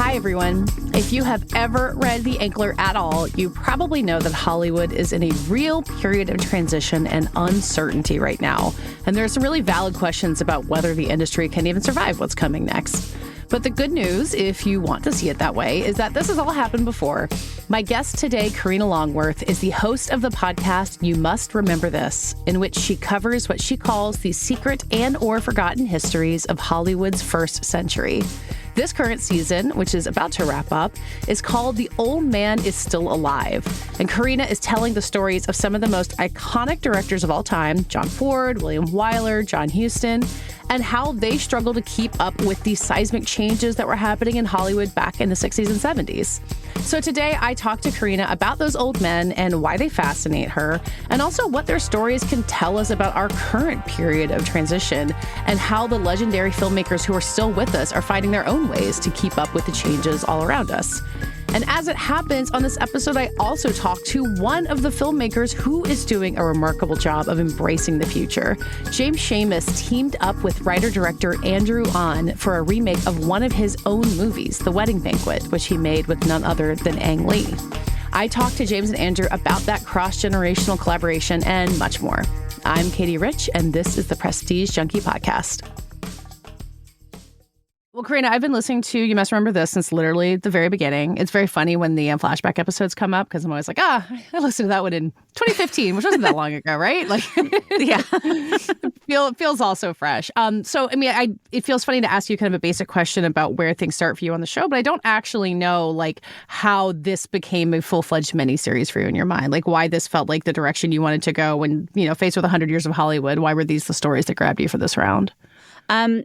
Hi, everyone. If you have ever read The Ankler at all, you probably know that Hollywood is in a real period of transition and uncertainty right now. And there are some really valid questions about whether the industry can even survive what's coming next. But the good news, if you want to see it that way, is that this has all happened before. My guest today, Karina Longworth, is the host of the podcast You Must Remember This, in which she covers what she calls the secret and or forgotten histories of Hollywood's first century. This current season, which is about to wrap up, is called The Old Man is Still Alive. And Karina is telling the stories of some of the most iconic directors of all time, John Ford, William Wyler, John Huston, and how they struggle to keep up with the seismic changes that were happening in Hollywood back in the 60s and 70s. So today I talked to Karina about those old men and why they fascinate her, and also what their stories can tell us about our current period of transition and how the legendary filmmakers who are still with us are finding their own ways to keep up with the changes all around us. And as it happens, on this episode, I also talked to one of the filmmakers who is doing a remarkable job of embracing the future. James Schamus teamed up with writer-director Andrew Ahn for a remake of one of his own movies, The Wedding Banquet, which he made with none other than Ang Lee. I talked to James and Andrew about that cross-generational collaboration and much more. I'm Katey Rich, and this is the Prestige Junkie Podcast. Well, Karina, I've been listening to You Must Remember This since literally the very beginning. It's very funny when the flashback episodes come up because I'm always like, I listened to that one in 2015, which wasn't that long ago, right? Like, yeah, it feels all so fresh. It feels funny to ask you kind of a basic question about where things start for you on the show, but I don't actually know like how this became a full-fledged miniseries for you in your mind. Like why this felt like the direction you wanted to go when, faced with 100 years of Hollywood. Why were these the stories that grabbed you for this round?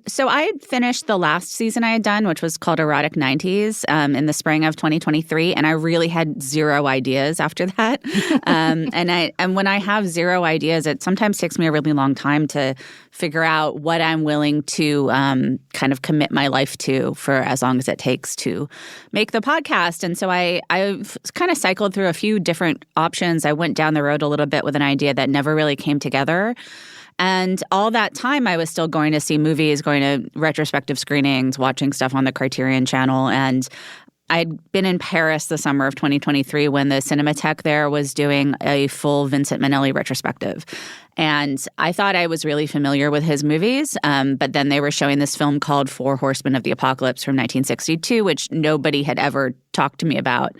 So I had finished the last season I had done, which was called Erotic 90s, in the spring of 2023, and I really had zero ideas after that. And when I have zero ideas, it sometimes takes me a really long time to figure out what I'm willing to kind of commit my life to for as long as it takes to make the podcast. And so I've kind of cycled through a few different options. I went down the road a little bit with an idea that never really came together. And all that time, I was still going to see movies, going to retrospective screenings, watching stuff on the Criterion channel. And I'd been in Paris the summer of 2023 when the Cinematheque there was doing a full Vincent Minnelli retrospective. And I thought I was really familiar with his movies, but then they were showing this film called Four Horsemen of the Apocalypse from 1962, which nobody had ever talked to me about.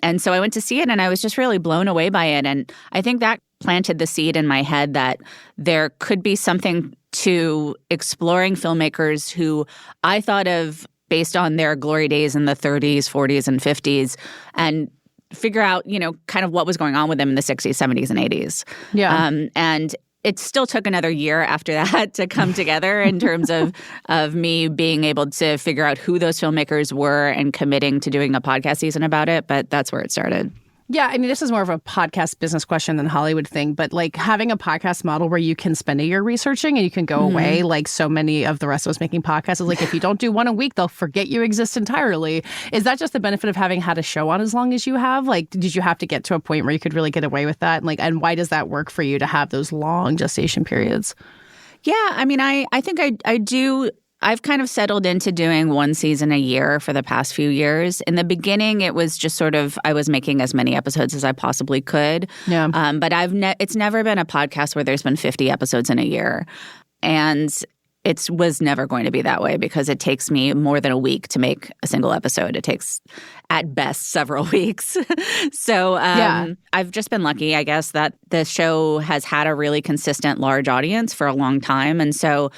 And so I went to see it, and I was just really blown away by it. And I think that planted the seed in my head that there could be something to exploring filmmakers who I thought of based on their glory days in the 30s, 40s, and 50s, and figure out, kind of what was going on with them in the 60s, 70s, and 80s. Yeah. And it still took another year after that to come together in terms of me being able to figure out who those filmmakers were and committing to doing a podcast season about it. But that's where it started. Yeah, I mean, this is more of a podcast business question than Hollywood thing, but like having a podcast model where you can spend a year researching and you can go away, like so many of the rest of us making podcasts, is like if you don't do one a week, they'll forget you exist entirely. Is that just the benefit of having had a show on as long as you have? Like, did you have to get to a point where you could really get away with that? And why does that work for you to have those long gestation periods? Yeah, I mean, I think I do. I've kind of settled into doing one season a year for the past few years. In the beginning, it was just sort of I was making as many episodes as I possibly could. Yeah. But it's never been a podcast where there's been 50 episodes in a year. And it was never going to be that way because it takes me more than a week to make a single episode. It takes, at best, several weeks. So I've just been lucky, I guess, that the show has had a really consistent large audience for a long time. And so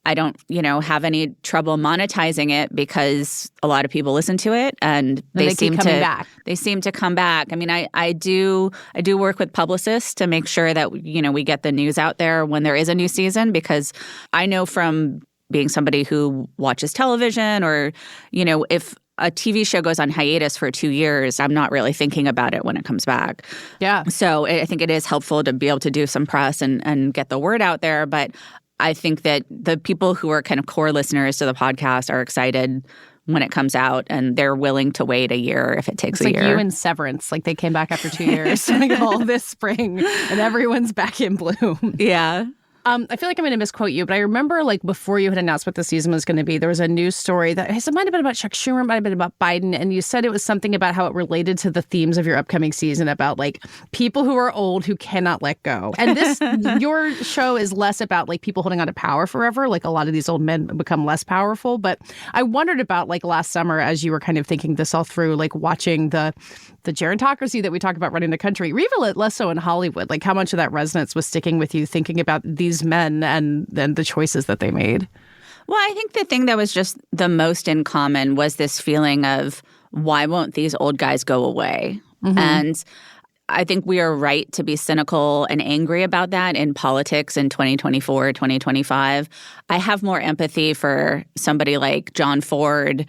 I don't, have any trouble monetizing it because a lot of people listen to it and they seem to come back. I mean, I do work with publicists to make sure that, we get the news out there when there is a new season, because I know from being somebody who watches television or, if a TV show goes on hiatus for 2 years, I'm not really thinking about it when it comes back. Yeah. So I think it is helpful to be able to do some press and get the word out there. But I think that the people who are kind of core listeners to the podcast are excited when it comes out, and they're willing to wait a year if it takes a year. It's like you and Severance. Like they came back after 2 years, like all this spring, and everyone's back in bloom. Yeah. I feel like I'm going to misquote you, but I remember like before you had announced what the season was going to be, there was a news story that it might have been about Chuck Schumer, it might have been about Biden, and you said it was something about how it related to the themes of your upcoming season about like people who are old who cannot let go. And this, your show is less about like people holding on to power forever. Like a lot of these old men become less powerful. But I wondered about like last summer as you were kind of thinking this all through, like watching the gerontocracy that we talk about running the country, or even less so in Hollywood, like how much of that resonance was sticking with you thinking about these men and the choices that they made? Well, I think the thing that was just the most in common was this feeling of why won't these old guys go away? Mm-hmm. And I think we are right to be cynical and angry about that in politics in 2024, 2025. I have more empathy for somebody like John Ford,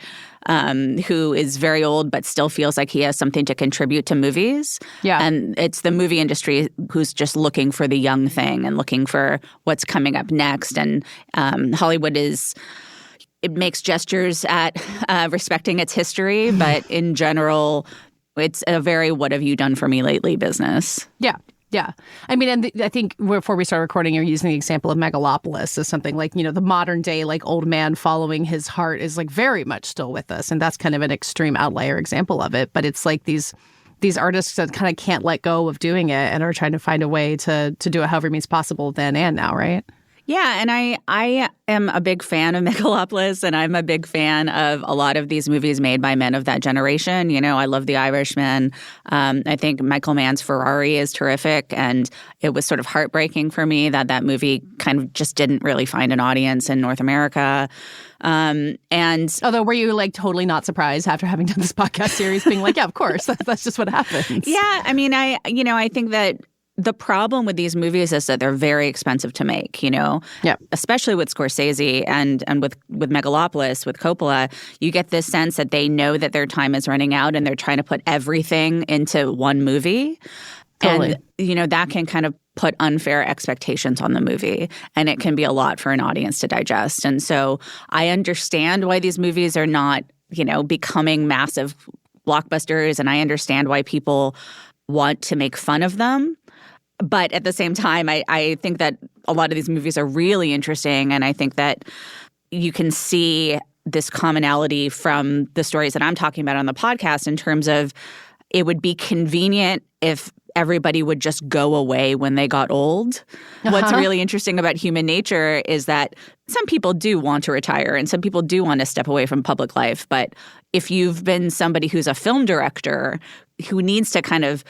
who is very old but still feels like he has something to contribute to movies. Yeah. And it's the movie industry who's just looking for the young thing and looking for what's coming up next. And Hollywood it makes gestures at respecting its history, but in general, it's a very what have you done for me lately business. Yeah. Yeah. I mean, and I think before we start recording, you're using the example of Megalopolis as something like, the modern day, like old man following his heart is like very much still with us. And that's kind of an extreme outlier example of it. But it's like these artists that kind of can't let go of doing it and are trying to find a way to do it however means possible then and now, right? Yeah, and I am a big fan of Megalopolis, and I'm a big fan of a lot of these movies made by men of that generation. I love The Irishman. I think Michael Mann's Ferrari is terrific, and it was sort of heartbreaking for me that movie kind of just didn't really find an audience in North America. And although, were you like totally not surprised after having done this podcast series, being like, yeah, of course, that's just what happens? Yeah, I mean, I think that the problem with these movies is that they're very expensive to make, Yeah. Especially with Scorsese and with Megalopolis, with Coppola, you get this sense that they know that their time is running out and they're trying to put everything into one movie. Totally. And, that can kind of put unfair expectations on the movie, and it can be a lot for an audience to digest. And so I understand why these movies are not, becoming massive blockbusters, and I understand why people want to make fun of them. But at the same time, I think that a lot of these movies are really interesting, and I think that you can see this commonality from the stories that I'm talking about on the podcast in terms of it would be convenient if everybody would just go away when they got old. Uh-huh. What's really interesting about human nature is that some people do want to retire and some people do want to step away from public life. But if you've been somebody who's a film director who needs to kind of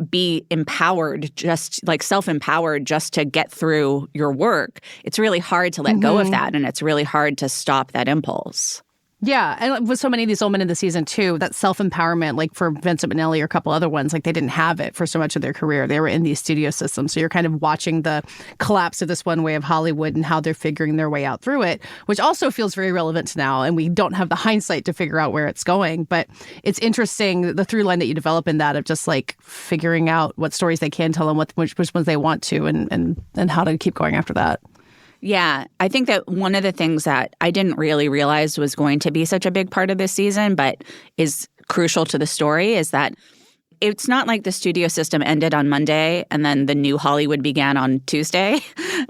be empowered, just like self-empowered just to get through your work, it's really hard to let go of that, and it's really hard to stop that impulse. Yeah, and with so many of these old men in the season, too, that self-empowerment, like for Vincent Minnelli or a couple other ones, like they didn't have it for so much of their career. They were in these studio systems. So you're kind of watching the collapse of this one way of Hollywood and how they're figuring their way out through it, which also feels very relevant to now. And we don't have the hindsight to figure out where it's going. But it's interesting, the through line that you develop in that of just like figuring out what stories they can tell and which ones they want to and how to keep going after that. Yeah, I think that one of the things that I didn't really realize was going to be such a big part of this season, but is crucial to the story, is that it's not like the studio system ended on Monday and then the new Hollywood began on Tuesday.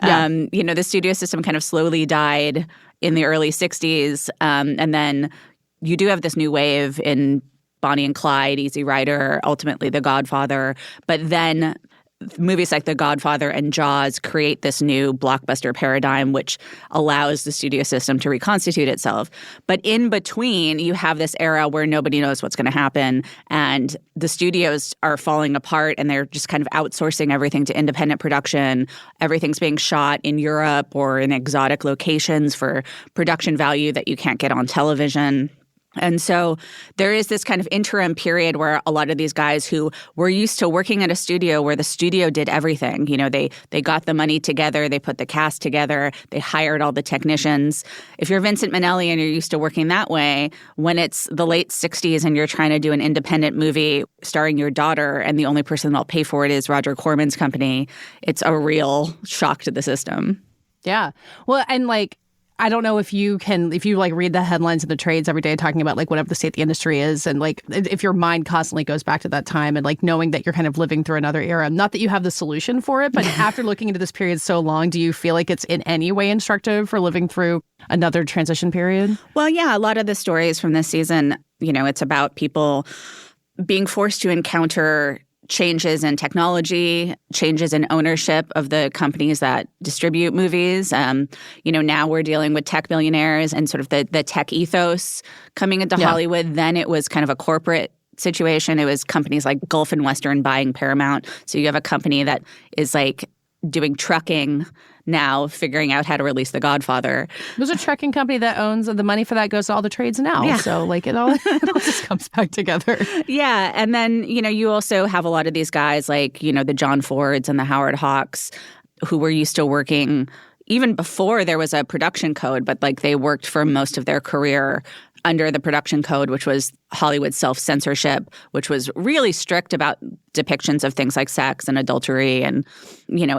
Yeah. The studio system kind of slowly died in the early 60s. And then you do have this new wave in Bonnie and Clyde, Easy Rider, ultimately The Godfather. But then movies like The Godfather and Jaws create this new blockbuster paradigm, which allows the studio system to reconstitute itself. But in between, you have this era where nobody knows what's going to happen, and the studios are falling apart, and they're just kind of outsourcing everything to independent production. Everything's being shot in Europe or in exotic locations for production value that you can't get on television. And so there is this kind of interim period where a lot of these guys who were used to working at a studio where the studio did everything, they got the money together, they put the cast together, they hired all the technicians. If you're Vincent Minnelli and you're used to working that way, when it's the late 60s and you're trying to do an independent movie starring your daughter and the only person that'll pay for it is Roger Corman's company, it's a real shock to the system. Yeah. Well, and I don't know if you like read the headlines and the trades every day talking about like whatever the state of the industry is, and like if your mind constantly goes back to that time and like knowing that you're kind of living through another era. Not that you have the solution for it, but after looking into this period so long, do you feel like it's in any way instructive for living through another transition period? Well, yeah, a lot of the stories from this season, it's about people being forced to encounter changes in technology, changes in ownership of the companies that distribute movies. Now we're dealing with tech billionaires and sort of the tech ethos coming into Hollywood. Then it was kind of a corporate situation. It was companies like Gulf and Western buying Paramount. So you have a company that is like doing trucking now, figuring out how to release The Godfather. There's a trucking company that owns, and the money for that goes to all the trades now. Yeah. So like it all just comes back together. Yeah. And then, you also have a lot of these guys like, the John Fords and the Howard Hawks who were used to working even before there was a production code, but like they worked for most of their career under the production code, which was Hollywood self-censorship, which was really strict about depictions of things like sex and adultery, and,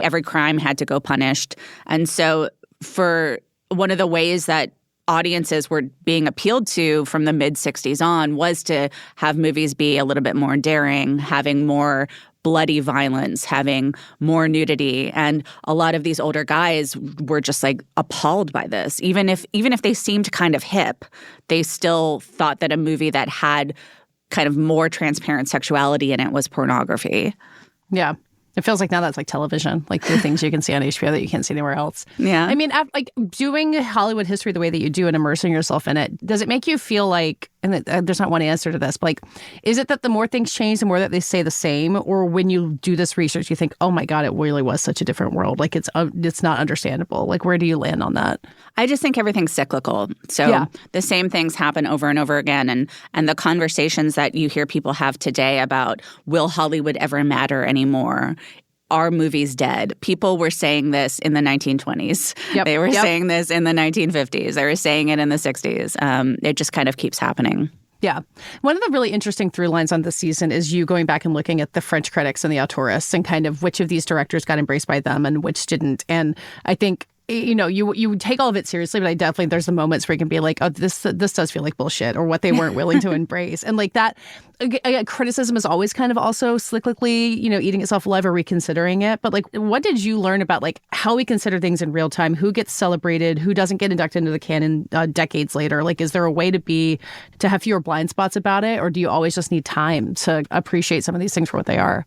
every crime had to go punished. And so for one of the ways that audiences were being appealed to from the mid-'60s on was to have movies be a little bit more daring, having more bloody violence, having more nudity. And a lot of these older guys were just like appalled by this. Even if they seemed kind of hip, they still thought that a movie that had kind of more transparent sexuality in it was pornography. Yeah. It feels like now that's like television, like the things you can see on HBO that you can't see anywhere else. Yeah. I mean, like doing Hollywood history the way that you do and immersing yourself in it, does it make you feel like, and there's not one answer to this, but like, is it that the more things change, the more that they stay the same? Or when you do this research, you think, oh my God, it really was such a different world. Like it's not understandable. Like where do you land on that? I just think everything's cyclical. So the same things happen over and over again. And the conversations that you hear people have today about will Hollywood ever matter anymore? Are movies dead? People were saying this in the 1920s. Yep. They were saying this in the 1950s. They were saying it in the 60s. It just kind of keeps happening. Yeah. One of the really interesting through lines on this season is you going back and looking at the French critics and the auteurs and kind of which of these directors got embraced by them and which didn't. And I think you take all of it seriously, but there's the moments where you can be like, oh, this does feel like bullshit, or what they weren't willing to embrace. And like that, criticism is always kind of also cyclically, eating itself alive or reconsidering it. But like, what did you learn about like how we consider things in real time? Who gets celebrated? Who doesn't get inducted into the canon decades later? Like, is there a way to have fewer blind spots about it? Or do you always just need time to appreciate some of these things for what they are?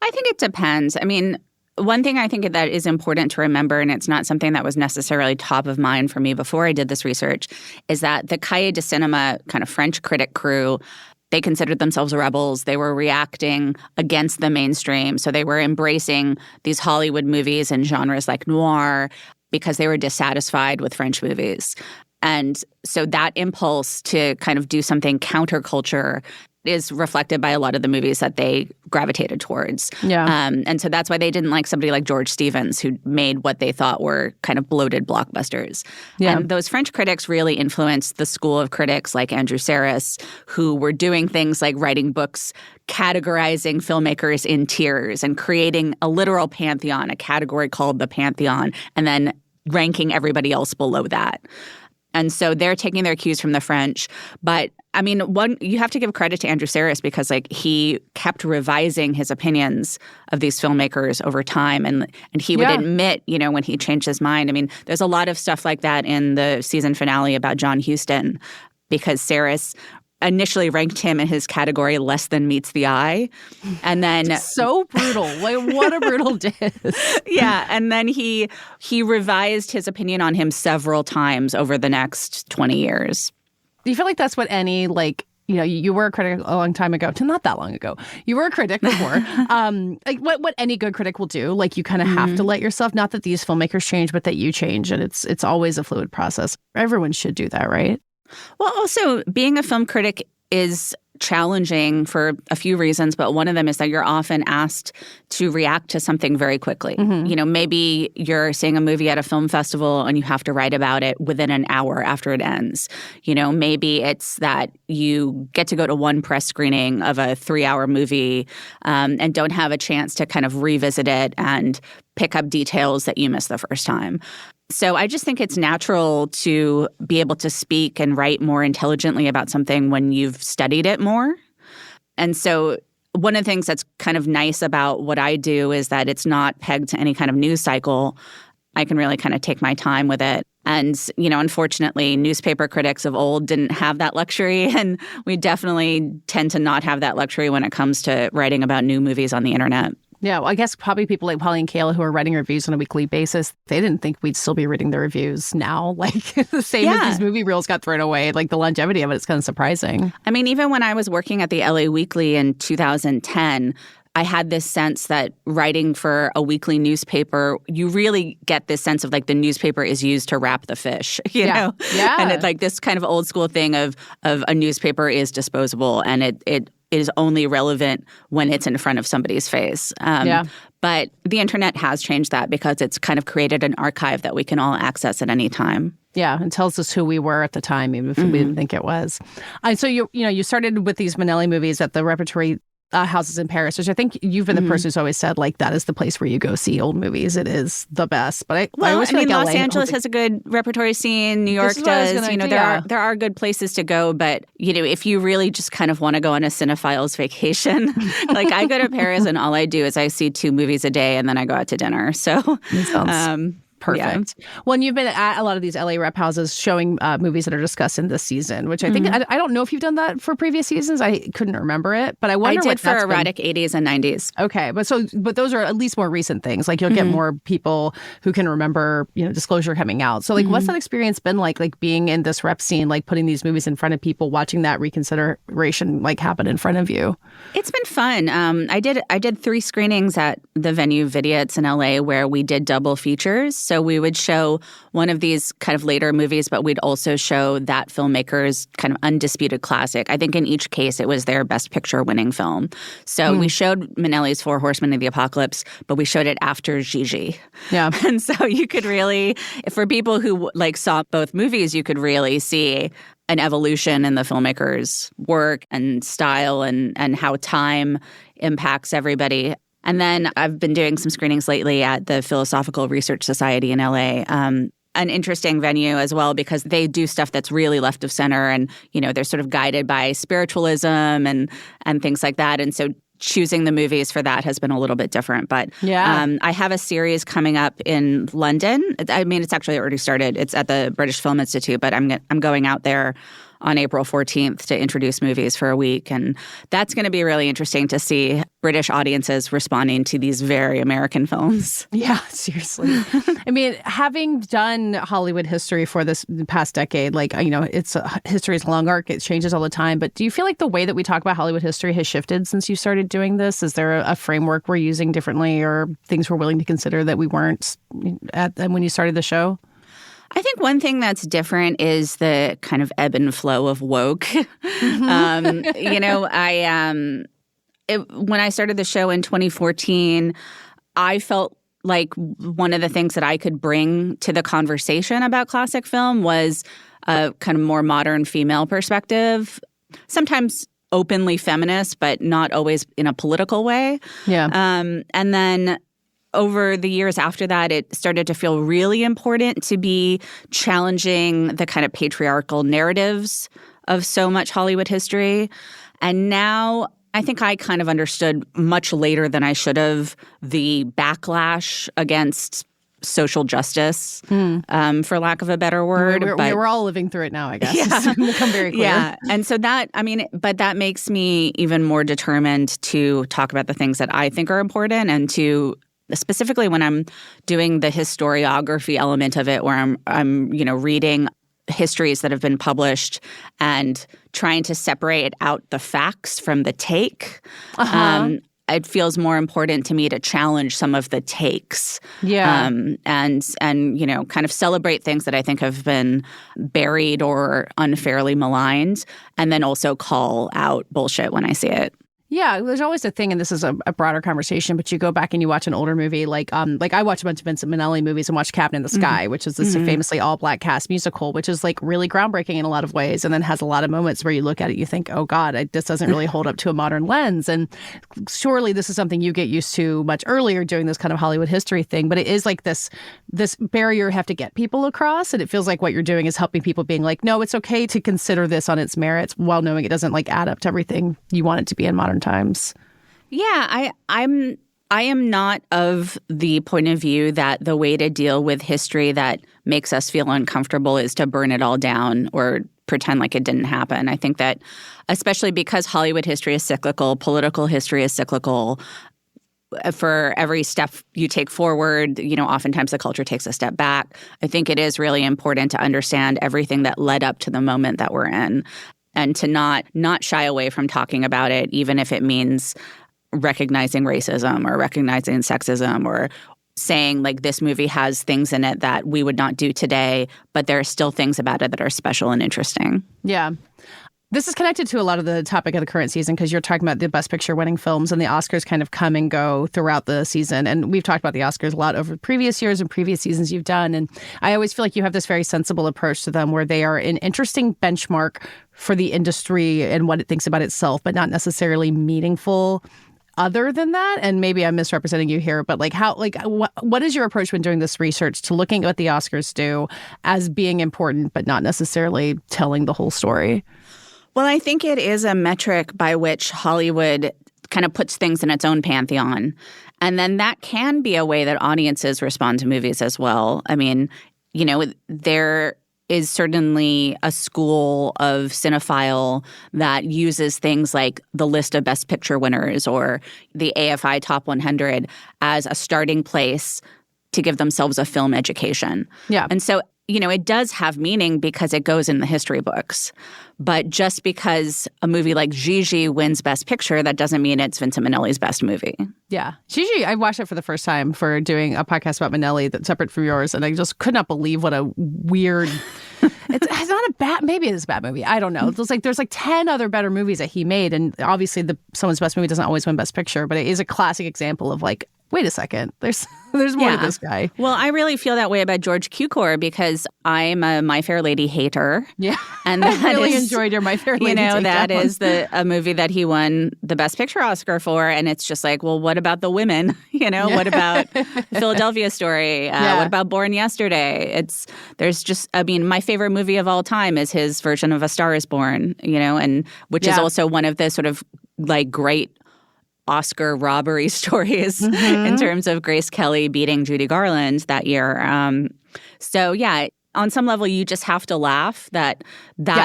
I think it depends. I mean, one thing I think that is important to remember, and it's not something that was necessarily top of mind for me before I did this research, is that the Cahiers de Cinema kind of French critic crew, they considered themselves rebels. They were reacting against the mainstream. So they were embracing these Hollywood movies and genres like noir because they were dissatisfied with French movies. And so that impulse to kind of do something counterculture is reflected by a lot of the movies that they gravitated towards. Yeah. And so that's why they didn't like somebody like George Stevens, who made what they thought were kind of bloated blockbusters. Yeah. And those French critics really influenced the school of critics like Andrew Schamus, who were doing things like writing books, categorizing filmmakers in tiers and creating a literal pantheon, a category called the Pantheon, and then ranking everybody else below that. And so they're taking their cues from the French. But I mean, you have to give credit to Andrew Schamus because like he kept revising his opinions of these filmmakers over time. And he would admit, when he changed his mind. I mean, there's a lot of stuff like that in the season finale about John Huston because Schamus initially ranked him in his category less than meets the eye. And then so brutal. Like what a brutal diss. Yeah. And then he revised his opinion on him several times over the next 20 years. Do you feel like that's what any you were a critic a long time ago, not that long ago. You were a critic before. Like what any good critic will do, like you kind of have to let yourself, not that these filmmakers change, but that you change. And it's always a fluid process. Everyone should do that, right? Well, also, being a film critic is challenging for a few reasons, but one of them is that you're often asked to react to something very quickly. Mm-hmm. Maybe you're seeing a movie at a film festival and you have to write about it within an hour after it ends. Maybe it's that you get to go to one press screening of a 3-hour movie and don't have a chance to kind of revisit it and pick up details that you missed the first time. So I just think it's natural to be able to speak and write more intelligently about something when you've studied it more. And so one of the things that's kind of nice about what I do is that it's not pegged to any kind of news cycle. I can really kind of take my time with it. And, unfortunately, newspaper critics of old didn't have that luxury. And we definitely tend to not have that luxury when it comes to writing about new movies on the internet. Yeah, well, I guess probably people like Polly and Kayla who are writing reviews on a weekly basis, they didn't think we'd still be reading the reviews now. Like the same as these movie reels got thrown away, like the longevity of it is kind of surprising. I mean, even when I was working at the LA Weekly in 2010, I had this sense that writing for a weekly newspaper, you really get this sense of like the newspaper is used to wrap the fish, you know? Yeah. And it's like this kind of old school thing of a newspaper is disposable and it is only relevant when it's in front of somebody's face. But the internet has changed that because it's kind of created an archive that we can all access at any time. Yeah, and tells us who we were at the time, even if we didn't think it was. And so you started with these Minnelli movies at the Repertory houses in Paris, which I think you've been the person who's always said, like, that is the place where you go see old movies. It is the best. But I always feel like Los LA Angeles has a good repertory scene. New York does. There are good places to go. But, if you really just kind of want to go on a cinephile's vacation, like I go to Paris and all I do is I see 2 movies a day and then I go out to dinner. So that sounds perfect. Yeah. Well, and you've been at a lot of these LA rep houses showing movies that are discussed in this season, which I think, I don't know if you've done that for previous seasons. I couldn't remember it, but I wonder I did for erotic 80s and 90s. Okay. But those are at least more recent things. Like you'll get more people who can remember, Disclosure coming out. So like, what's that experience been like being in this rep scene, like putting these movies in front of people, watching that reconsideration like happen in front of you? It's been fun. I did 3 screenings at the venue Vidiot's in LA where we did double features. So we would show one of these kind of later movies, but we'd also show that filmmaker's kind of undisputed classic. I think in each case it was their Best Picture winning film. So we showed Minnelli's 4 Horsemen of the Apocalypse, but we showed it after Gigi. Yeah. And so you could really, for people who like saw both movies, you could really see an evolution in the filmmaker's work and style and how time impacts everybody. And then I've been doing some screenings lately at the Philosophical Research Society in LA. An interesting venue as well because they do stuff that's really left of center and, they're sort of guided by spiritualism and things like that. And so choosing the movies for that has been a little bit different. But I have a series coming up in London. I mean, it's actually already started. It's at the British Film Institute, but I'm going out there on April 14th to introduce movies for a week. And that's going to be really interesting to see British audiences responding to these very American films. Yeah, seriously. I mean, having done Hollywood history for this past decade, it's history is a long arc. It changes all the time. But do you feel like the way that we talk about Hollywood history has shifted since you started doing this? Is there a framework we're using differently or things we're willing to consider that we weren't when you started the show? I think one thing that's different is the kind of ebb and flow of woke. When I started the show in 2014, I felt like one of the things that I could bring to the conversation about classic film was a kind of more modern female perspective, sometimes openly feminist, but not always in a political way. Yeah. And then over the years after that, it started to feel really important to be challenging the kind of patriarchal narratives of so much Hollywood history. And now I think I kind of understood much later than I should have the backlash against social justice, for lack of a better word. We're all living through it now, I guess. Yeah. It's become very clear. Yeah. And so that makes me even more determined to talk about the things that I think are important and to specifically when I'm doing the historiography element of it, where I'm reading histories that have been published and trying to separate out the facts from the take. It feels more important to me to challenge some of the takes. Yeah. And kind of celebrate things that I think have been buried or unfairly maligned, and then also call out bullshit when I see it. Yeah, there's always a thing, and this is a broader conversation, but you go back and you watch an older movie, like I watch a bunch of Vincent Minnelli movies and watch Captain in the Sky, which is this famously all-black cast musical, which is like really groundbreaking in a lot of ways, and then has a lot of moments where you look at it, you think, oh God, this doesn't really hold up to a modern lens. And surely this is something you get used to much earlier doing this kind of Hollywood history thing, but it is like this barrier you have to get people across, and it feels like what you're doing is helping people being like, no, it's okay to consider this on its merits while knowing it doesn't like add up to everything you want it to be in modern times. Yeah, I am not of the point of view that the way to deal with history that makes us feel uncomfortable is to burn it all down or pretend like it didn't happen. I think that especially because Hollywood history is cyclical, political history is cyclical, for every step you take forward, oftentimes the culture takes a step back. I think it is really important to understand everything that led up to the moment that we're in, and to not shy away from talking about it, even if it means recognizing racism or recognizing sexism or saying like this movie has things in it that we would not do today, but there are still things about it that are special and interesting. Yeah. This is connected to a lot of the topic of the current season because you're talking about the Best Picture winning films, and the Oscars kind of come and go throughout the season. And we've talked about the Oscars a lot over previous years and previous seasons you've done. And I always feel like you have this very sensible approach to them where they are an interesting benchmark for the industry and what it thinks about itself, but not necessarily meaningful other than that. And maybe I'm misrepresenting you here, but what is your approach when doing this research to looking at what the Oscars do as being important, but not necessarily telling the whole story? Well, I think it is a metric by which Hollywood kind of puts things in its own pantheon. And then that can be a way that audiences respond to movies as well. I mean, there is certainly a school of cinephile that uses things like the list of Best Picture winners or the AFI Top 100 as a starting place to give themselves a film education. Yeah. And so, it does have meaning because it goes in the history books. But just because a movie like Gigi wins Best Picture, that doesn't mean it's Vincent Minnelli's best movie. Yeah. Gigi, I watched it for the first time for doing a podcast about Minnelli that's separate from yours, and I just could not believe what a weird... It's not a bad... Maybe it is a bad movie. I don't know. There's 10 other better movies that he made, and obviously someone's best movie doesn't always win Best Picture, but it is a classic example of wait a second, there's more to this guy. Well, I really feel that way about George Cukor because I'm a My Fair Lady hater. Yeah. And I really enjoyed your My Fair Lady. That is a movie that he won the Best Picture Oscar for. And it's just like, well, what about the women? What about Philadelphia Story? What about Born Yesterday? My favorite movie of all time is his version of A Star is Born, and which is also one of the sort of great Oscar robbery stories in terms of Grace Kelly beating Judy Garland that year. On some level, you just have to laugh that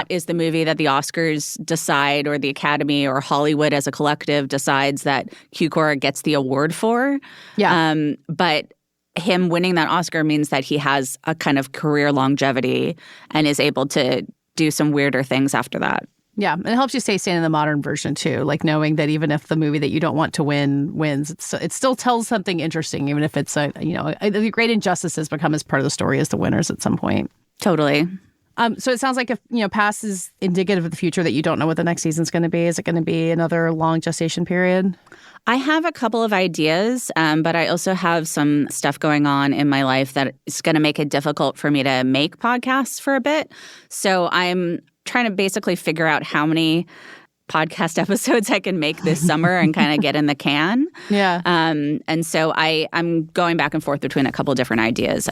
is the movie that the Oscars decide, or the Academy or Hollywood as a collective decides that Cukor gets the award for. Yeah. But him winning that Oscar means that he has a kind of career longevity and is able to do some weirder things after that. Yeah, and it helps you stay sane in the modern version, too, knowing that even if the movie that you don't want to win wins, it still tells something interesting, even if it's, the great injustices become as part of the story as the winners at some point. Totally. So it sounds like if, past is indicative of the future, that you don't know what the next season's going to be. Is it going to be another long gestation period? I have a couple of ideas, but I also have some stuff going on in my life that is going to make it difficult for me to make podcasts for a bit. So I'm trying to basically figure out how many podcast episodes I can make this summer and kind of get in the can. Yeah. And so I'm going back and forth between a couple different ideas.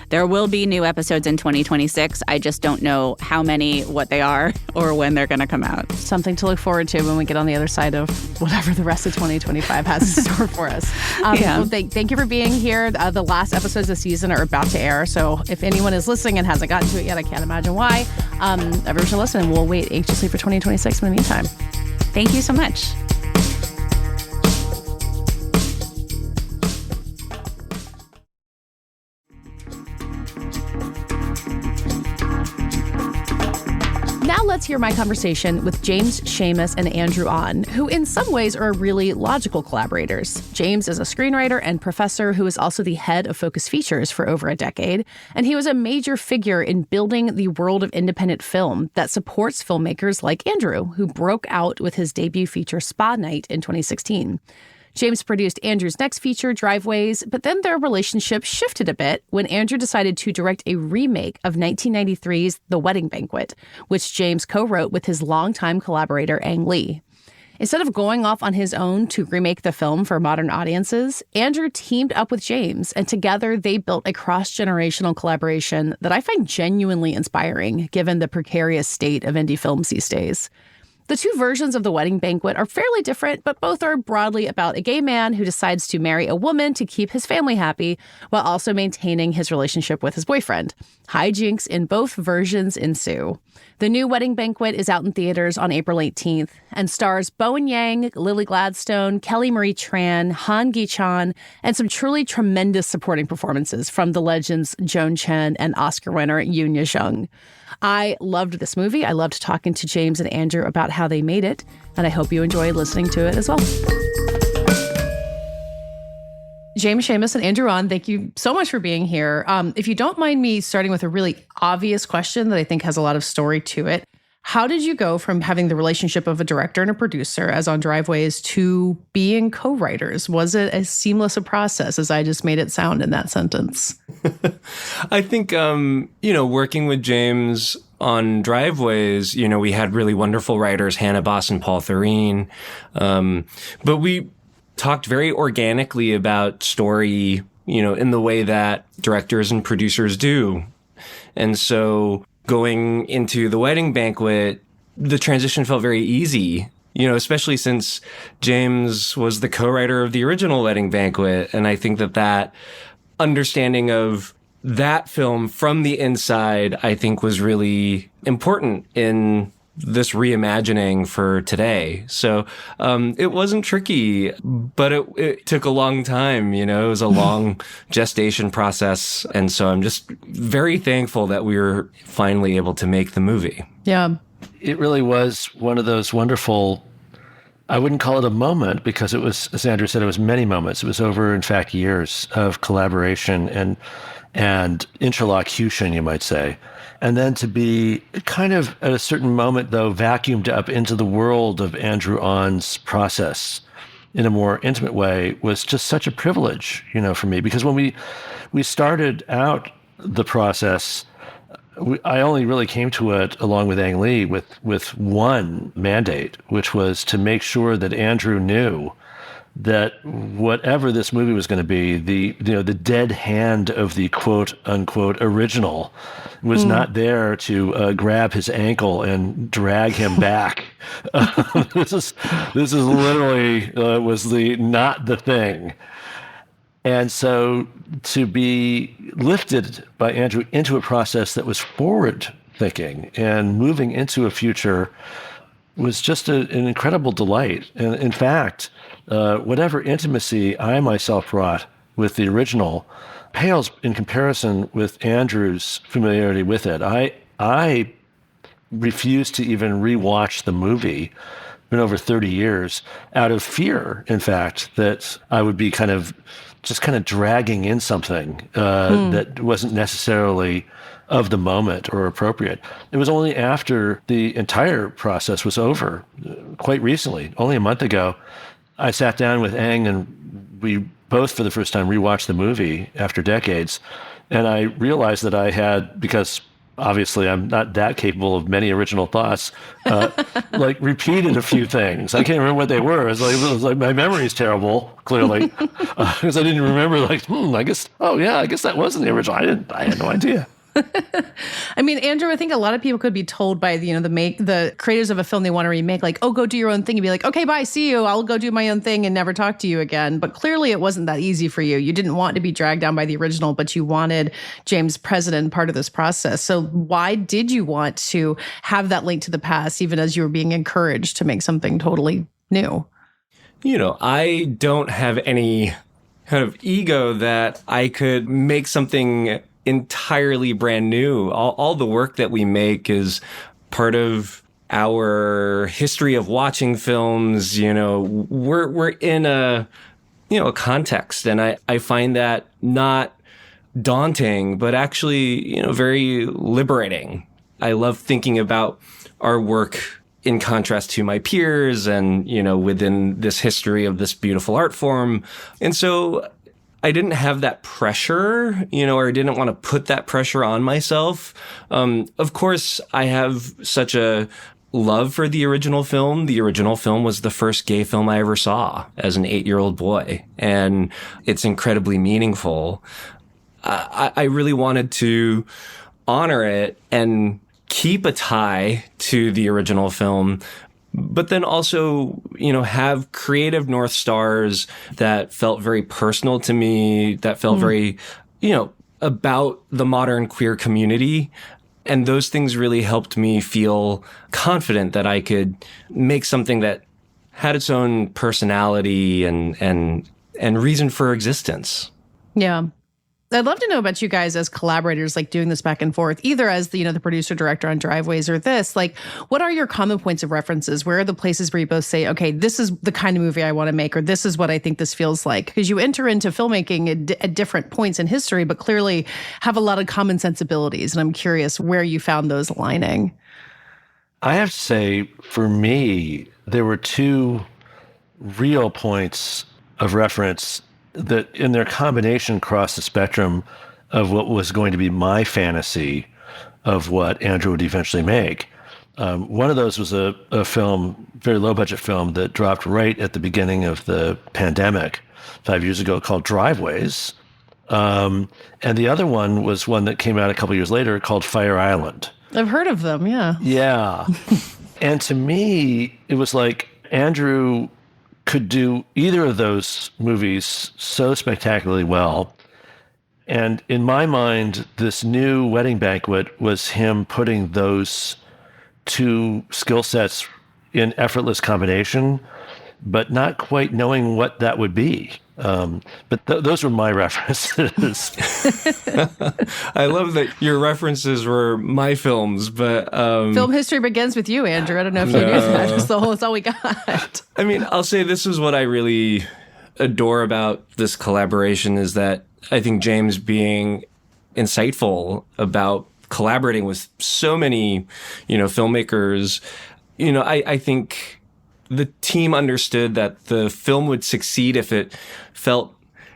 There will be new episodes in 2026. I just don't know how many, what they are, or when they're going to come out. Something to look forward to when we get on the other side of whatever the rest of 2025 has in store for us. Well, thank you for being here. The last episodes of the season are about to air. So if anyone is listening and hasn't gotten to it yet, I can't imagine why. Everyone should listen, and we'll wait anxiously for 2026 in the meantime. Thank you so much. Now let's hear my conversation with James Schamus and Andrew Ahn, who in some ways are really logical collaborators. James is a screenwriter and professor who is also the head of Focus Features for over a decade, and he was a major figure in building the world of independent film that supports filmmakers like Andrew, who broke out with his debut feature Spa Night in 2016. James produced Andrew's next feature, Driveways, but then their relationship shifted a bit when Andrew decided to direct a remake of 1993's The Wedding Banquet, which James co-wrote with his longtime collaborator, Ang Lee. Instead of going off on his own to remake the film for modern audiences, Andrew teamed up with James, and together they built a cross-generational collaboration that I find genuinely inspiring, given the precarious state of indie films these days. The two versions of The Wedding Banquet are fairly different, but both are broadly about a gay man who decides to marry a woman to keep his family happy while also maintaining his relationship with his boyfriend. Hijinks in both versions ensue. The new Wedding Banquet is out in theaters on April 18th and stars Bowen Yang, Lily Gladstone, Kelly Marie Tran, Han Gi-chan, and some truly tremendous supporting performances from the legends Joan Chen and Oscar winner Yoon Ye-jung. I loved this movie. I loved talking to James and Andrew about how they made it, and I hope you enjoyed listening to it as well. James Schamus and Andrew Ahn, thank you so much for being here. If you don't mind me starting with a really obvious question that I think has a lot of story to it, how did you go from having the relationship of a director and a producer, as on Driveways, to being co-writers? Was it as seamless a process as I just made it sound in that sentence? I think, working with James on Driveways, we had really wonderful writers, Hannah Boss and Paul Thureen. But we talked very organically about story, in the way that directors and producers do. And so going into The Wedding Banquet, the transition felt very easy, especially since James was the co-writer of the original Wedding Banquet. And I think that understanding of that film from the inside, I think, was really important in this reimagining for today. So it wasn't tricky, but it took a long time. It was a long gestation process. And so I'm just very thankful that we were finally able to make the movie. Yeah. It really was one of those wonderful, I wouldn't call it a moment, because it was, as Andrew said, it was many moments. It was over, in fact, years of collaboration and interlocution, you might say. And then to be kind of at a certain moment, though, vacuumed up into the world of Andrew Ahn's process in a more intimate way was just such a privilege, for me. Because when we started out the process, I only really came to it, along with Ang Lee, with one mandate, which was to make sure that Andrew knew that whatever this movie was going to be, the dead hand of the quote unquote original was not there to grab his ankle and drag him back. This is literally was not the thing. And so to be lifted by Andrew into a process that was forward thinking and moving into a future was just an incredible delight. And in fact, whatever intimacy I myself brought with the original pales in comparison with Andrew's familiarity with it. I refused to even rewatch the movie, been over 30 years, out of fear, in fact, that I would be kind of dragging in something that wasn't necessarily of the moment or appropriate. It was only after the entire process was over, quite recently, only a month ago, I sat down with Ang and we both, for the first time, rewatched the movie after decades. And I realized that I had, because obviously I'm not that capable of many original thoughts, repeated a few things. I can't remember what they were. It was like my memory is terrible, clearly, because I didn't remember, I guess that wasn't the original. I had no idea. I mean, Andrew, I think a lot of people could be told by the creators of a film they want to remake, go do your own thing, and be like, okay, bye, see you. I'll go do my own thing and never talk to you again. But clearly it wasn't that easy for you. You didn't want to be dragged down by the original, but you wanted James present part of this process. So why did you want to have that link to the past, even as you were being encouraged to make something totally new? I don't have any kind of ego that I could make something entirely brand new. All the work that we make is part of our history of watching films. We're in a context, and I find that not daunting, but actually, very liberating. I love thinking about our work in contrast to my peers and, within this history of this beautiful art form. And so I didn't have that pressure, or I didn't want to put that pressure on myself. Of course, I have such a love for the original film. The original film was the first gay film I ever saw as an 8-year-old boy, and it's incredibly meaningful. I really wanted to honor it and keep a tie to the original film, but then also, have creative North Stars that felt very personal to me, that felt very, about the modern queer community. And those things really helped me feel confident that I could make something that had its own personality and reason for existence. Yeah. I'd love to know about you guys as collaborators, like doing this back and forth, either as the producer director on Driveways or this. Like, what are your common points of references? Where are the places where you both say, okay, this is the kind of movie I want to make, or this is what I think this feels like? Because you enter into filmmaking at different points in history, but clearly have a lot of common sensibilities. And I'm curious where you found those aligning. I have to say, for me, there were two real points of reference that in their combination crossed the spectrum of what was going to be my fantasy of what Andrew would eventually make. One of those was a film, very low-budget film that dropped right at the beginning of the pandemic 5 years ago called Driveways. And the other one was one that came out a couple years later called Fire Island. I've heard of them, yeah. Yeah. And to me, it was like Andrew could do either of those movies so spectacularly well. And in my mind, this new Wedding Banquet was him putting those two skill sets in effortless combination, but not quite knowing what that would be. But those were my references. I love that your references were my films, but... Film history begins with you, Andrew. I don't know if you knew that. That's all we got. I mean, I'll say this is what I really adore about this collaboration is that I think James being insightful about collaborating with so many, filmmakers, I think the team understood that the film would succeed if it felt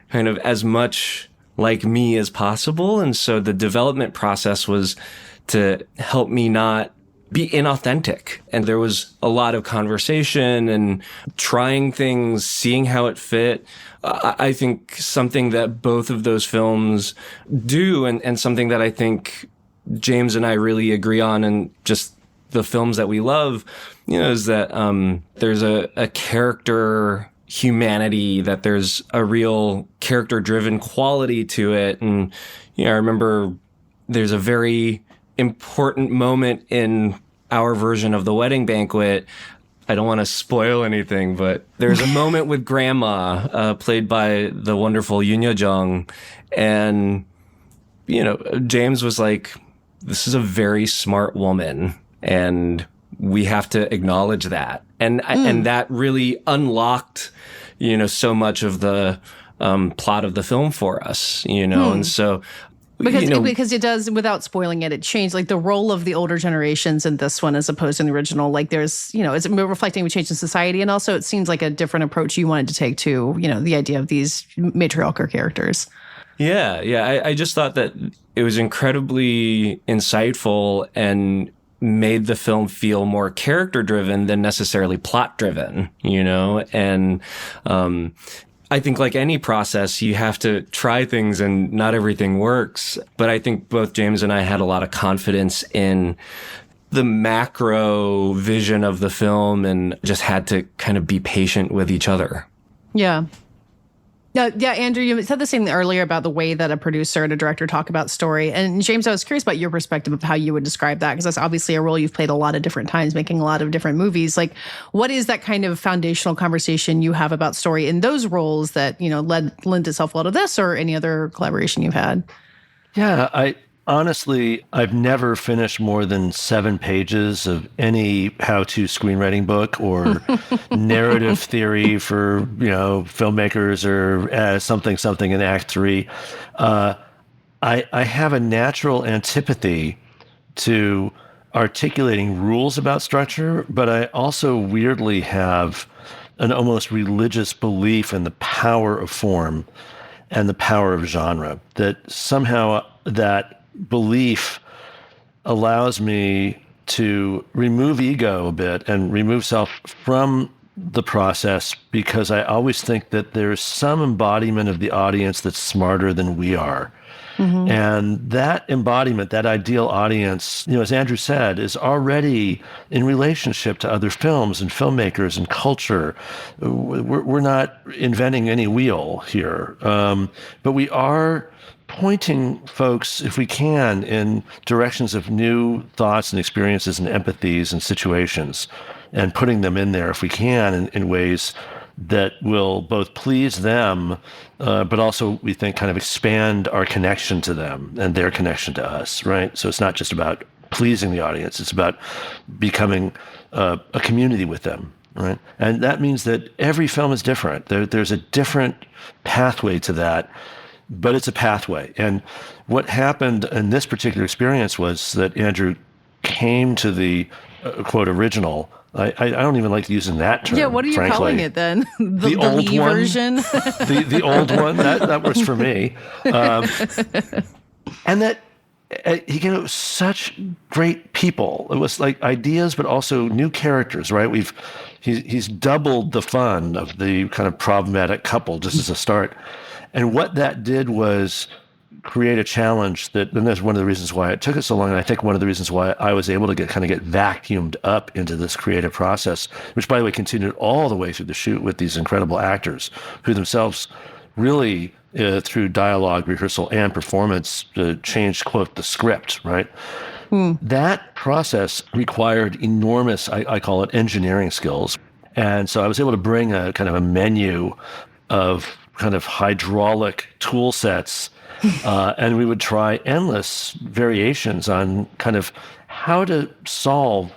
kind of as much like me as possible. And so the development process was to help me not be inauthentic. And there was a lot of conversation and trying things, seeing how it fit. I think something that both of those films do and something that I think James and I really agree on and just the films that we love, is that there's a character humanity, that there's a real character-driven quality to it. And, I remember there's a very important moment in our version of the Wedding Banquet. I don't want to spoil anything, but there's a moment with Grandma, played by the wonderful Yoon Jung. And, James was like, this is a very smart woman, and we have to acknowledge that. And that really unlocked, so much of the plot of the film for us, and so... Because it does, without spoiling it, it changed, like the role of the older generations in this one as opposed to the original. Like there's, it's reflecting a change in society. And also it seems like a different approach you wanted to take to, the idea of these matriarchal characters. Yeah. I just thought that it was incredibly insightful and made the film feel more character driven than necessarily plot driven, and, I think like any process, you have to try things and not everything works. But I think both James and I had a lot of confidence in the macro vision of the film and just had to kind of be patient with each other. Yeah. Yeah, Andrew, you said the same earlier about the way that a producer and a director talk about story. And James, I was curious about your perspective of how you would describe that, because that's obviously a role you've played a lot of different times, making a lot of different movies. Like, what is that kind of foundational conversation you have about story in those roles that, lend itself well to this or any other collaboration you've had? Yeah, honestly, I've never finished more than 7 pages of any how-to screenwriting book or narrative theory for, filmmakers or something in Act 3. I have a natural antipathy to articulating rules about structure, but I also weirdly have an almost religious belief in the power of form and the power of genre, that somehow that belief allows me to remove ego a bit and remove self from the process, because I always think that there's some embodiment of the audience that's smarter than we are. Mm-hmm. And that embodiment, that ideal audience, as Andrew said, is already in relationship to other films and filmmakers and culture. We're not inventing any wheel here, but we are pointing folks, if we can, in directions of new thoughts and experiences and empathies and situations, and putting them in there, if we can, in ways that will both please them, but also, we think, kind of expand our connection to them and their connection to us, right? So it's not just about pleasing the audience, it's about becoming a community with them, right? And that means that every film is different. There's a different pathway to that, but it's a pathway. And what happened in this particular experience was that Andrew came to the, quote, original. I don't even like using that term. Yeah, what are you frankly. Calling it then? The old Lee one version? the old one, that works for me. And that he came up with such great people. It was like ideas, but also new characters, right? He's doubled the fun of the kind of problematic couple just as a start. And what that did was create a challenge and that's one of the reasons why it took us so long. And I think one of the reasons why I was able to get vacuumed up into this creative process, which, by the way, continued all the way through the shoot with these incredible actors who themselves really, through dialogue, rehearsal, and performance, changed, quote, the script, right? That process required enormous, I call it, engineering skills. And so I was able to bring a kind of a menu of kind of hydraulic tool sets, and we would try endless variations on kind of how to solve,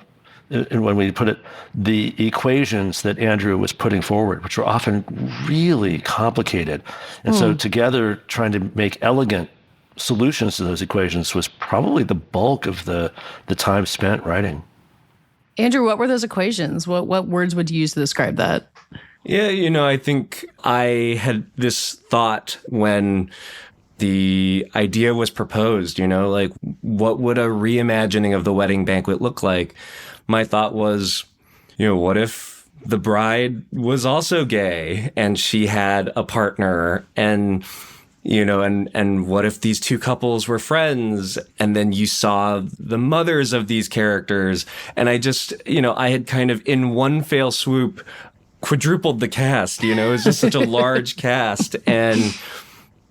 and when we put it, the equations that Andrew was putting forward, which were often really complicated. And so together, trying to make elegant solutions to those equations was probably the bulk of the time spent writing. Andrew, what were those equations? What words would you use to describe that? Yeah, I think I had this thought when the idea was proposed, like, what would a reimagining of the Wedding Banquet look like? My thought was, what if the bride was also gay and she had a partner, and and what if these two couples were friends, and then you saw the mothers of these characters, and I just, I had kind of in one fell swoop quadrupled the cast. It was just such a large cast. And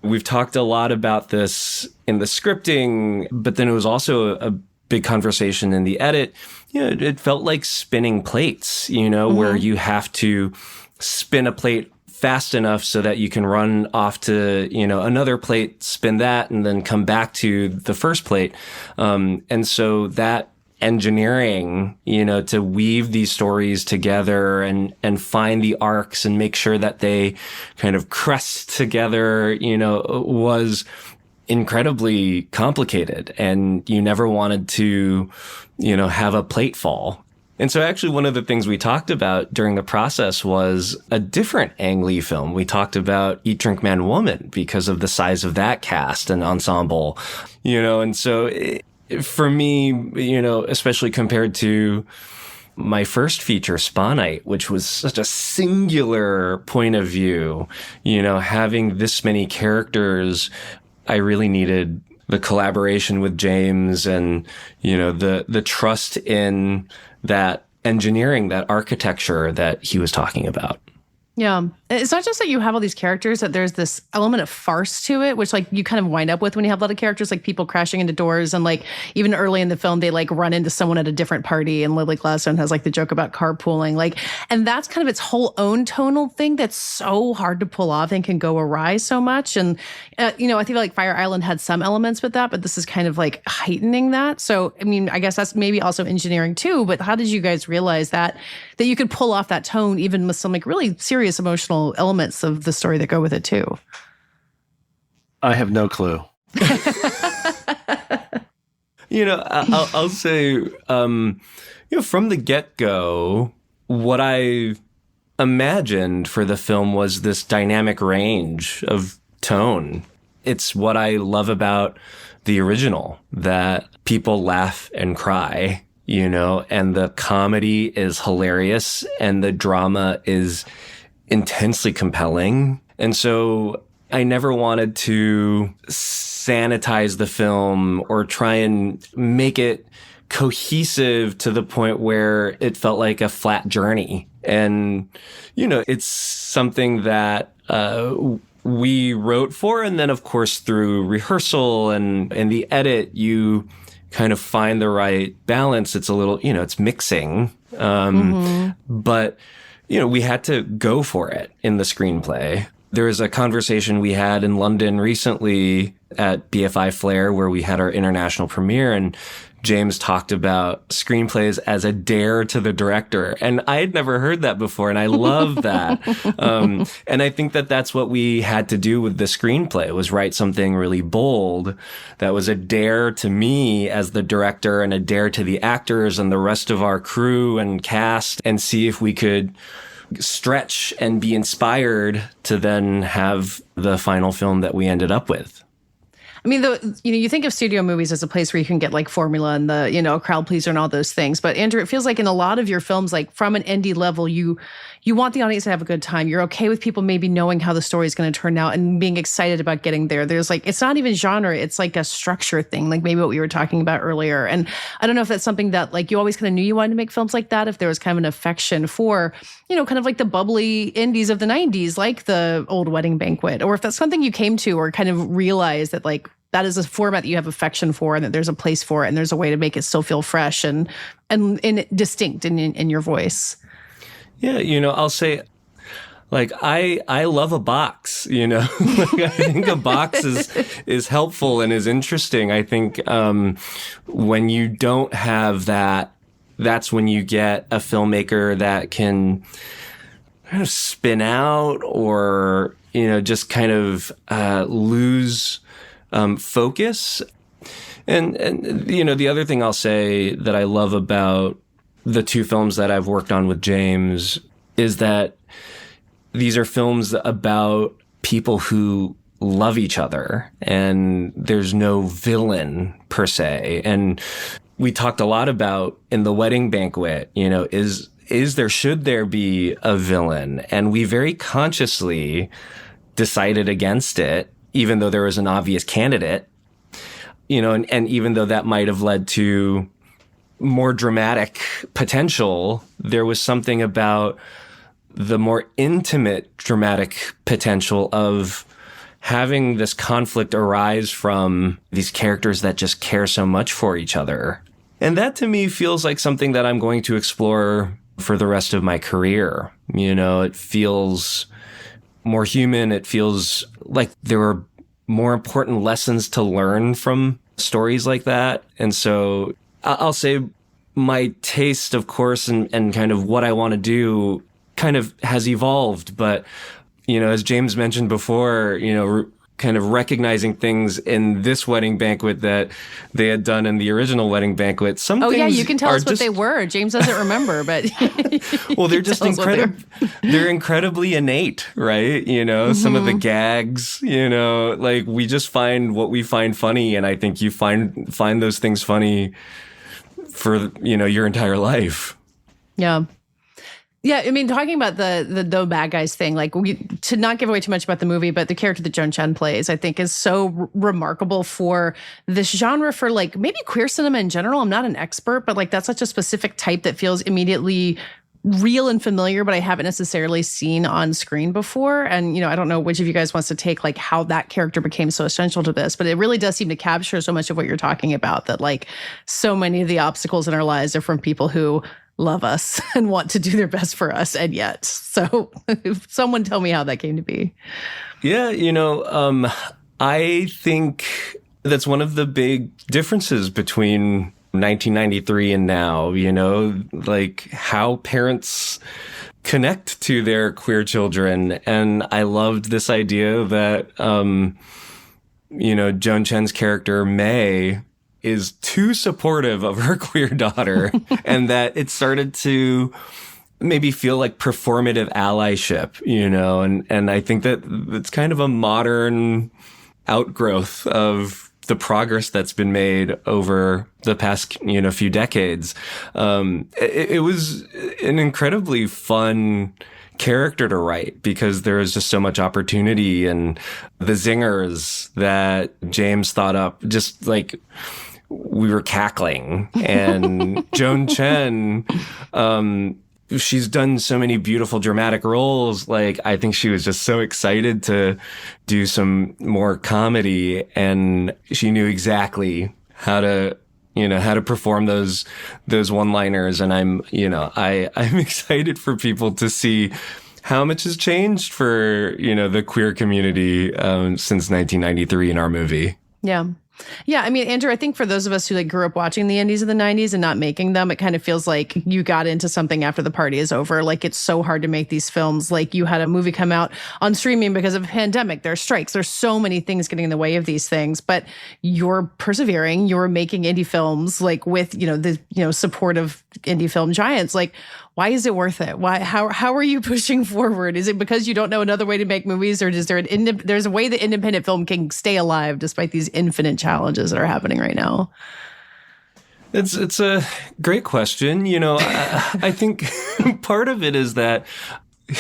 we've talked a lot about this in the scripting, but then it was also a big conversation in the edit. It felt like spinning plates, where you have to spin a plate fast enough so that you can run off to, another plate, spin that, and then come back to the first plate. And so that engineering, to weave these stories together and find the arcs and make sure that they kind of crest together, was incredibly complicated. And you never wanted to, have a plate fall. And so actually one of the things we talked about during the process was a different Ang Lee film. We talked about Eat, Drink, Man, Woman because of the size of that cast and ensemble, and so for me, especially compared to my first feature, Spa Night, which was such a singular point of view, having this many characters, I really needed the collaboration with James and, the trust in that engineering, that architecture that he was talking about. Yeah. It's not just that you have all these characters, that there's this element of farce to it, which like you kind of wind up with when you have a lot of characters, like people crashing into doors. And like even early in the film, they like run into someone at a different party. And Lily Gladstone has like the joke about carpooling. Like, and that's kind of its whole own tonal thing that's so hard to pull off and can go awry so much. And, I feel like Fire Island had some elements with that, but this is kind of like heightening that. So, I mean, I guess that's maybe also engineering too, but how did you guys realize that you could pull off that tone even with some like really serious emotional elements of the story that go with it too? I have no clue. I'll say, from the get-go, what I imagined for the film was this dynamic range of tone. It's what I love about the original, that people laugh and cry, and the comedy is hilarious and the drama is intensely compelling. And so I never wanted to sanitize the film or try and make it cohesive to the point where it felt like a flat journey. And, it's something that we wrote for. And then, of course, through rehearsal and the edit, you kind of find the right balance. It's a little, it's mixing. But, we had to go for it in the screenplay. There was a conversation we had in London recently at BFI Flair where we had our international premiere, and James talked about screenplays as a dare to the director. And I had never heard that before, and I love that. And I think that that's what we had to do with the screenplay, was write something really bold that was a dare to me as the director and a dare to the actors and the rest of our crew and cast, and see if we could stretch and be inspired to then have the final film that we ended up with. I mean, you think of studio movies as a place where you can get like formula and the, crowd pleaser and all those things. But Andrew, it feels like in a lot of your films, like from an indie level, you want the audience to have a good time. You're okay with people maybe knowing how the story is going to turn out and being excited about getting there. There's like, it's not even genre. It's like a structure thing, like maybe what we were talking about earlier. And I don't know if that's something that like you always kind of knew you wanted to make films like that, if there was kind of an affection for, kind of like the bubbly indies of the 90s, like the old Wedding Banquet, or if that's something you came to or kind of realized that like, that is a format that you have affection for and that there's a place for it and there's a way to make it still feel fresh and distinct in your voice. Yeah, I'll say, like, I love a box, Like, I think a box is helpful and is interesting. I think when you don't have that, that's when you get a filmmaker that can kind of spin out or, just kind of lose focus. And the other thing I'll say that I love about the two films that I've worked on with James is that these are films about people who love each other and there's no villain per se. And we talked a lot about in The Wedding Banquet, should there be a villain? And we very consciously decided against it, even though there was an obvious candidate, and even though that might have led to more dramatic potential, there was something about the more intimate dramatic potential of having this conflict arise from these characters that just care so much for each other. And that to me feels like something that I'm going to explore for the rest of my career. It feels more human. It feels like there are more important lessons to learn from stories like that. And so I'll say my taste, of course, and kind of what I want to do kind of has evolved. But, as James mentioned before, kind of recognizing things in this Wedding Banquet that they had done in the original Wedding Banquet. Some things yeah, you can tell us what they were. James doesn't remember, but well, they're just they're incredibly innate, right? Some of the gags, like we just find what we find funny, and I think you find those things funny for your entire life. Yeah. Yeah, I mean, talking about the bad guys thing, like to not give away too much about the movie, but the character that Joan Chen plays, I think, is so remarkable for this genre, for like maybe queer cinema in general. I'm not an expert, but like that's such a specific type that feels immediately real and familiar, but I haven't necessarily seen on screen before. And, I don't know which of you guys wants to take like how that character became so essential to this, but it really does seem to capture so much of what you're talking about, that like so many of the obstacles in our lives are from people who love us and want to do their best for us. And yet, so someone tell me how that came to be. Yeah, I think that's one of the big differences between 1993 and now, like how parents connect to their queer children. And I loved this idea that, Joan Chen's character, May, is too supportive of her queer daughter and that it started to maybe feel like performative allyship, and I think that it's kind of a modern outgrowth of the progress that's been made over the past, few decades. It was an incredibly fun character to write because there was just so much opportunity, and the zingers that James thought up, just like we were cackling. And Joan Chen, she's done so many beautiful dramatic roles. Like, I think she was just so excited to do some more comedy, and she knew exactly how to perform those one-liners. And I'm excited for people to see how much has changed for, the queer community, since 1993 in our movie. Yeah. Yeah, I mean, Andrew, I think for those of us who like grew up watching the indies of the 90s and not making them, it kind of feels like you got into something after the party is over. Like, it's so hard to make these films. Like, you had a movie come out on streaming because of a pandemic. There's strikes. There's so many things getting in the way of these things. But you're persevering. You're making indie films like with, the support of indie film giants. Like, why is it worth it? Why? How are you pushing forward? Is it because you don't know another way to make movies, or is there there's a way that independent film can stay alive despite these infinite challenges that are happening right now? It's a great question. I think part of it is that,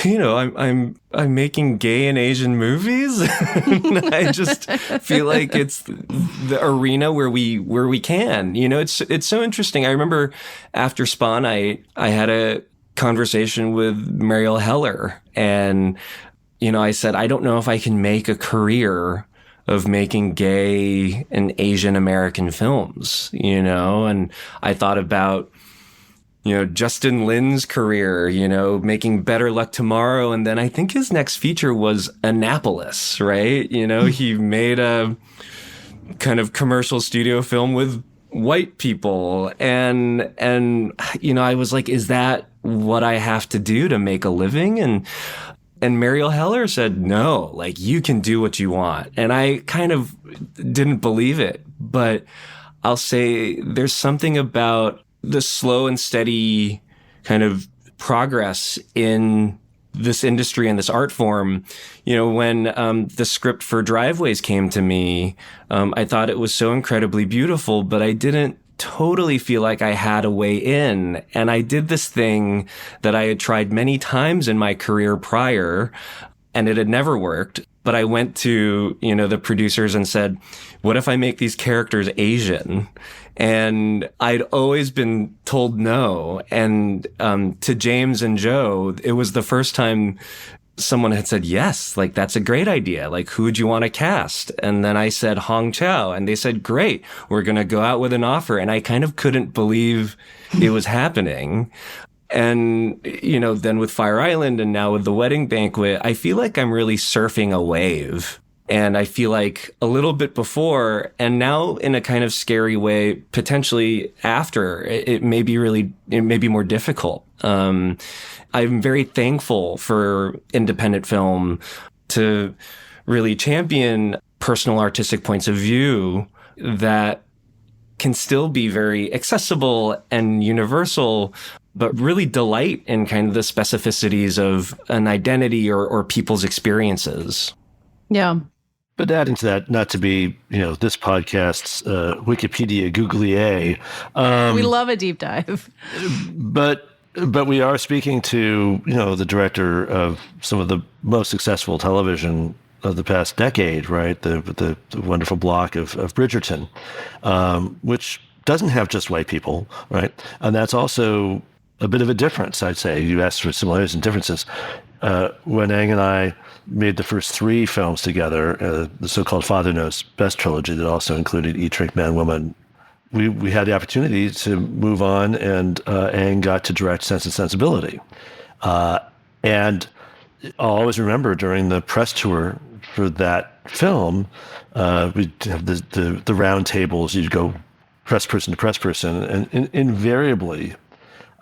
I'm making gay and Asian movies. I just feel like it's the arena where we can. It's so interesting. I remember after Spawn, I had a conversation with Mariel Heller, and I said, I don't know if I can make a career of making gay and Asian American films, and I thought about Justin Lin's career, making Better Luck Tomorrow. And then I think his next feature was Annapolis, right? He made a kind of commercial studio film with white people. And I was like, is that what I have to do to make a living? And Mariel Heller said, no, like, you can do what you want. And I kind of didn't believe it, but I'll say there's something about the slow and steady kind of progress in this industry and this art form. When the script for Driveways came to me, I thought it was so incredibly beautiful, but I didn't totally feel like I had a way in. And I did this thing that I had tried many times in my career prior, and it had never worked. But I went to, the producers and said, what if I make these characters Asian? And I'd always been told no. And to James and Joe, it was the first time someone had said, yes, like, that's a great idea. Like, who would you want to cast? And then I said, Hong Chow. And they said, great, we're going to go out with an offer. And I kind of couldn't believe it was happening. And, then with Fire Island and now with the Wedding Banquet, I feel like I'm really surfing a wave. And I feel like a little bit before, and now in a kind of scary way, potentially after, it may be more difficult. I'm very thankful for independent film to really champion personal artistic points of view that can still be very accessible and universal, but really delight in kind of the specificities of an identity or people's experiences. Yeah. But adding to that, not to be, this podcast's Wikipedia Googlier. We love a deep dive. But we are speaking to, the director of some of the most successful television of the past decade, right? The wonderful block of Bridgerton, which doesn't have just white people, right? And that's also a bit of a difference, I'd say. You asked for similarities and differences. When Ahn and I made the first 3 films together, the so-called Father Knows Best trilogy that also included Eat, Drink, Man, Woman, we had the opportunity to move on, and Ahn got to direct Sense and Sensibility. And I'll always remember during the press tour for that film, we'd have the round tables. You'd go press person to press person, and invariably,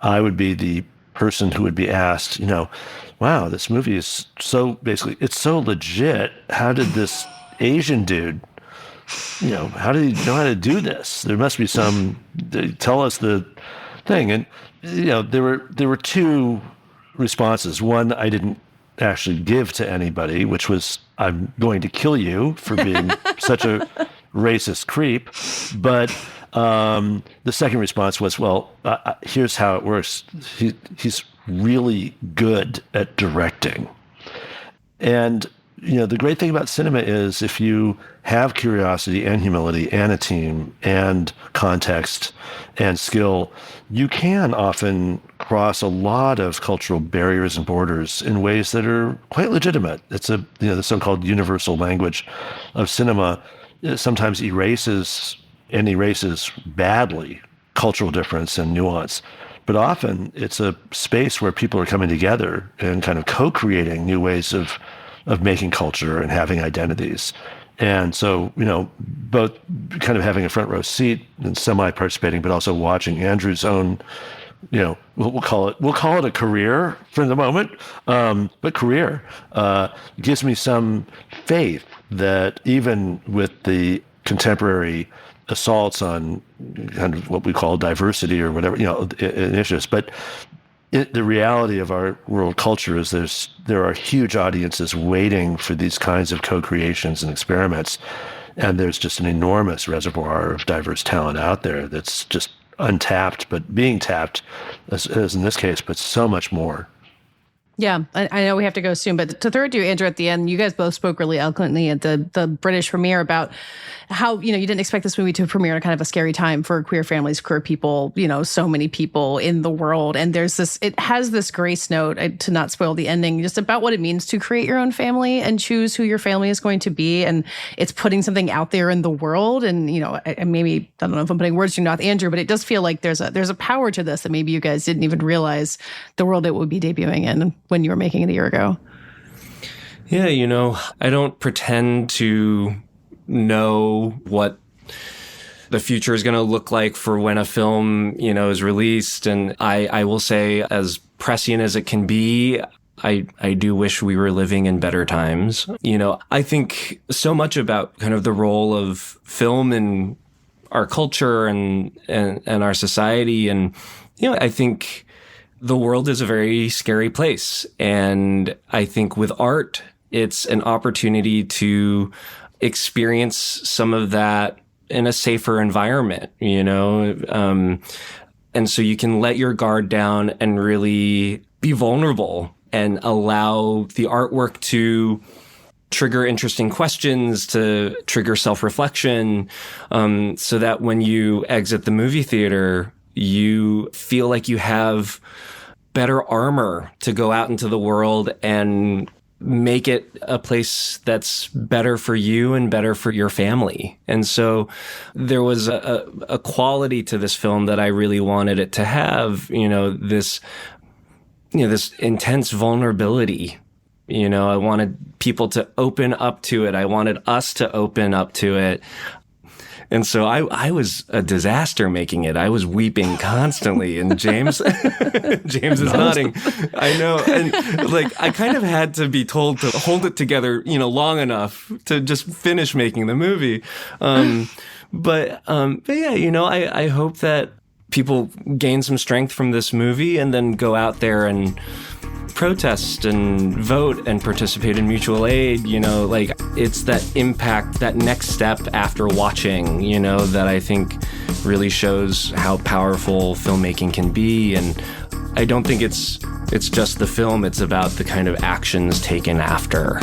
I would be the person who would be asked, wow, this movie is it's so legit. How did this Asian dude, how did he know how to do this? There must be tell us the thing. And, there were 2 responses. One, I didn't actually give to anybody, which was, I'm going to kill you for being such a racist creep. But the second response was, well, here's how it works. He's really good at directing. And, the great thing about cinema is if you have curiosity and humility and a team and context and skill, you can often cross a lot of cultural barriers and borders in ways that are quite legitimate. It's the so-called universal language of cinema sometimes erases badly cultural difference and nuance. But often it's a space where people are coming together and kind of co-creating new ways of making culture and having identities. And so, both kind of having a front row seat and semi-participating, but also watching Andrew's own, we'll call it a career for the moment, but career gives me some faith that even with the contemporary assaults on kind of what we call diversity or whatever, initiatives, but the reality of our world culture is there are huge audiences waiting for these kinds of co-creations and experiments, and there's just an enormous reservoir of diverse talent out there that's just untapped, but being tapped, as in this case, but so much more. Yeah, I know we have to go soon, but to throw it to you, Andrew, at the end, you guys both spoke really eloquently at the British premiere about how, you didn't expect this movie to premiere at kind of a scary time for queer families, queer people, so many people in the world. And it has this grace note, to not spoil the ending, just about what it means to create your own family and choose who your family is going to be. And it's putting something out there in the world. And, maybe, I don't know if I'm putting words in your mouth, Andrew, but it does feel like there's a power to this that maybe you guys didn't even realize the world it would be debuting in when you were making it a year ago. Yeah, I don't pretend to know what the future is going to look like for when a film, is released. And I will say, as prescient as it can be, I do wish we were living in better times. I think so much about kind of the role of film in our culture and our society. And, I think the world is a very scary place. And I think with art, it's an opportunity to experience some of that in a safer environment, and so you can let your guard down and really be vulnerable and allow the artwork to trigger interesting questions, to trigger self-reflection, so that when you exit the movie theater, you feel like you have better armor to go out into the world and make it a place that's better for you and better for your family. And so there was a quality to this film that I really wanted it to have, this intense vulnerability. I wanted people to open up to it. I wanted us to open up to it. And so I was a disaster making it. I was weeping constantly, and James is nodding. I know. And I kind of had to be told to hold it together, long enough to just finish making the movie. But yeah, I hope that people gain some strength from this movie and then go out there and protest and vote and participate in mutual aid. It's that impact, that next step after watching, that I think really shows how powerful filmmaking can be. And I don't think it's just the film, it's about the kind of actions taken after.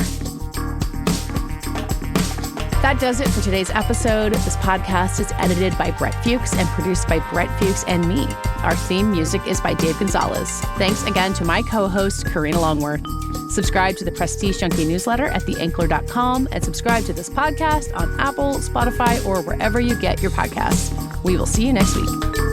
That does it for today's episode. This podcast is edited by Brett Fuchs and produced by Brett Fuchs and me. Our theme music is by Dave Gonzalez. Thanks again to my co-host, Karina Longworth. Subscribe to the Prestige Junkie newsletter at theankler.com and subscribe to this podcast on Apple, Spotify, or wherever you get your podcasts. We will see you next week.